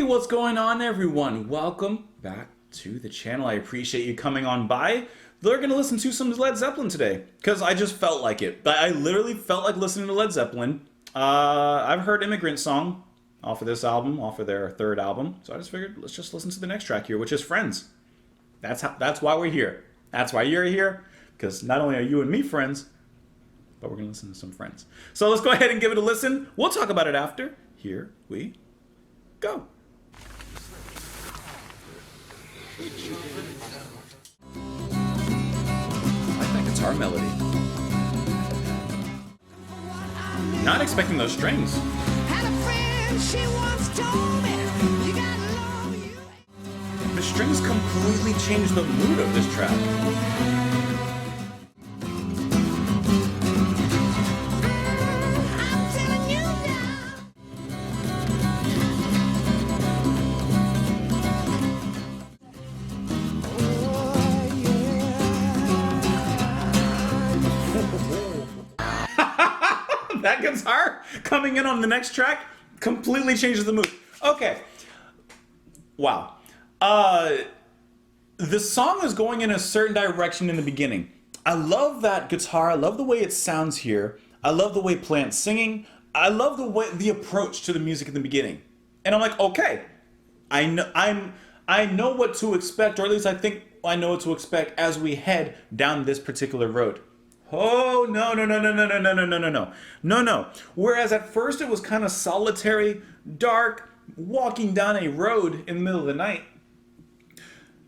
what's going on, everyone? Welcome back to the channel. I appreciate you coming on by. We're going to listen to some Led Zeppelin today because I just felt like it. I literally felt like listening to Led Zeppelin. I've heard Immigrant Song off of this album, off of their third album. So I just figured let's just listen to the next track here, which is Friends. That's why we're here. That's why you're here, because not only are you and me friends, but we're going to listen to some Friends. So let's go ahead and give it a listen. We'll talk about it after. Here we go. I like that guitar melody. Not expecting those strings. Had a friend, she once told me, you gotta love you. The strings completely change the mood of this track. I'm telling you now. That guitar coming in on the next track completely changes the mood. Okay. Wow. The song is going in a certain direction in the beginning. I love that guitar. I love the way it sounds here. I love the way Plant's singing. I love the approach to the music in the beginning. And I'm like, okay, I know what to expect, or at least I think I know what to expect as we head down this particular road. Oh, no. Whereas at first it was kind of solitary, dark, walking down a road in the middle of the night.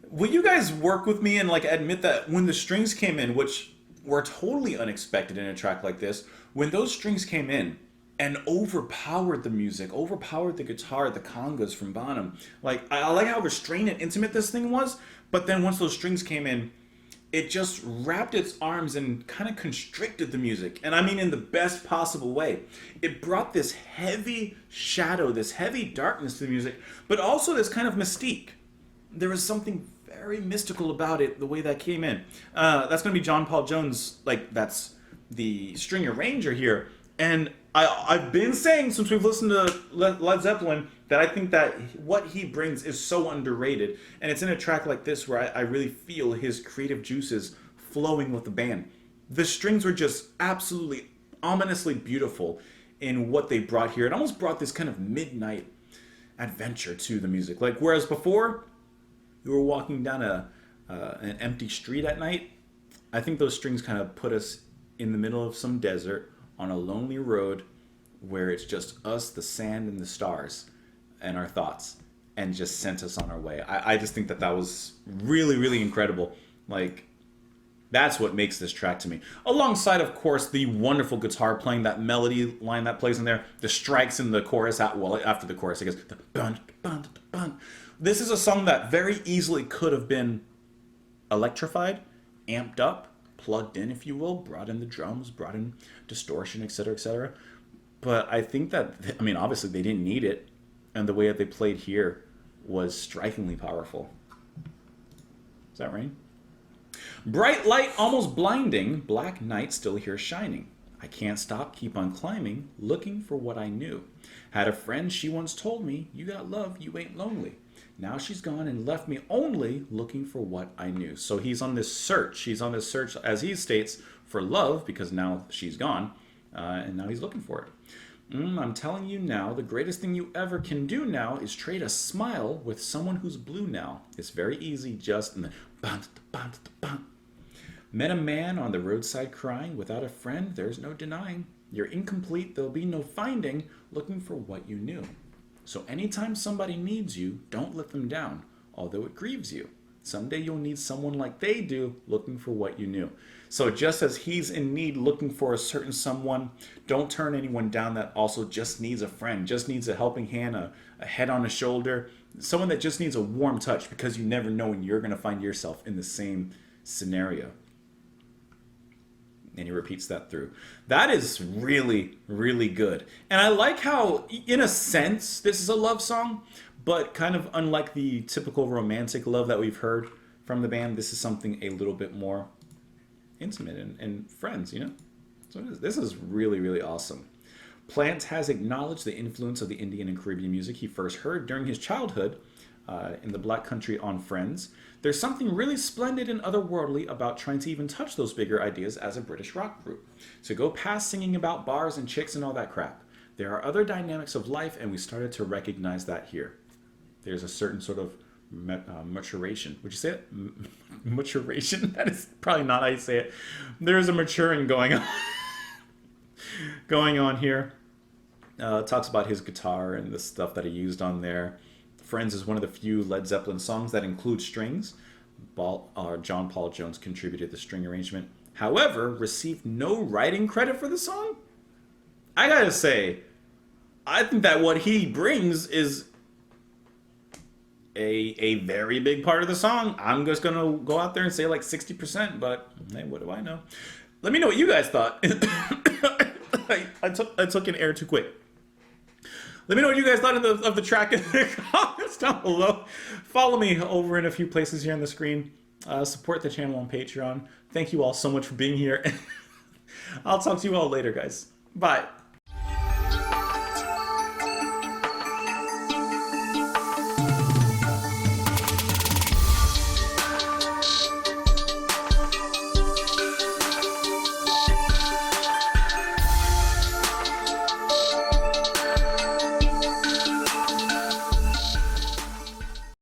Will you guys work with me and admit that when the strings came in, which were totally unexpected in a track like this, when those strings came in and overpowered the music, overpowered the guitar, the congas from Bonham, I like how restrained and intimate this thing was, but then once those strings came in, it just wrapped its arms and kind of constricted the music. And I mean in the best possible way. It brought this heavy shadow, this heavy darkness to the music, but also this kind of mystique. There was something very mystical about it, the way that came in. That's going to be John Paul Jones, that's the string arranger here. And I've been saying since we've listened to Led Zeppelin that I think that what he brings is so underrated. And it's in a track like this where I really feel his creative juices flowing with the band. The strings were just absolutely ominously beautiful in what they brought here. It almost brought this kind of midnight adventure to the music. Whereas before, we were walking down an empty street at night, I think those strings kind of put us in the middle of some desert on a lonely road where it's just us, the sand, and the stars, and our thoughts, and just sent us on our way. I just think that was really, really incredible. That's what makes this track to me. Alongside, of course, the wonderful guitar playing, that melody line that plays in there, the strikes in the chorus, after the chorus, I guess, the bun, bun, bun. This is a song that very easily could have been electrified, amped up, plugged in, if you will, brought in the drums, brought in distortion, etc., etc. But I think that, obviously they didn't need it, and the way that they played here was strikingly powerful. Is that rain? Bright light, almost blinding, black night still here shining. I can't stop, keep on climbing, looking for what I knew. Had a friend, she once told me, you got love, you ain't lonely. Now she's gone and left me only looking for what I knew. So he's on this search. He's on this search, as he states, for love, because now she's gone, and now he's looking for it. I'm telling you now, the greatest thing you ever can do now is trade a smile with someone who's blue now. It's very easy, just... And then, bum, bum, bum. Met a man on the roadside crying, without a friend, there's no denying. You're incomplete, there'll be no finding, looking for what you knew. So anytime somebody needs you, don't let them down, although it grieves you. Someday you'll need someone like they do, looking for what you knew. So just as he's in need, looking for a certain someone, don't turn anyone down that also just needs a friend, just needs a helping hand, a head on a shoulder, someone that just needs a warm touch, because you never know when you're going to find yourself in the same scenario. And he repeats that through. That is really, really good. And I like how, in a sense, this is a love song, but kind of unlike the typical romantic love that we've heard from the band, this is something a little bit more intimate and friends, So this is really, really awesome. Plant has acknowledged the influence of the Indian and Caribbean music he first heard during his childhood in the Black Country on Friends. There's something really splendid and otherworldly about trying to even touch those bigger ideas as a British rock group. To go past singing about bars and chicks and all that crap. There are other dynamics of life, and we started to recognize that here. There's a certain sort of maturation. Would you say it? Maturation? That is probably not how you say it. There's a maturing going on. Going on here. Talks about his guitar and the stuff that he used on there. Friends is one of the few Led Zeppelin songs that include strings. John Paul Jones contributed the string arrangement. However, received no writing credit for the song. I gotta say, I think that what he brings is a very big part of the song. I'm just gonna go out there and say like 60%, but hey, what do I know? Let me know what you guys thought. I took an air too quick. Let me know what you guys thought of the track in the comments down below. Follow me over in a few places here on the screen. Support the channel on Patreon. Thank you all so much for being here. I'll talk to you all later, guys. Bye.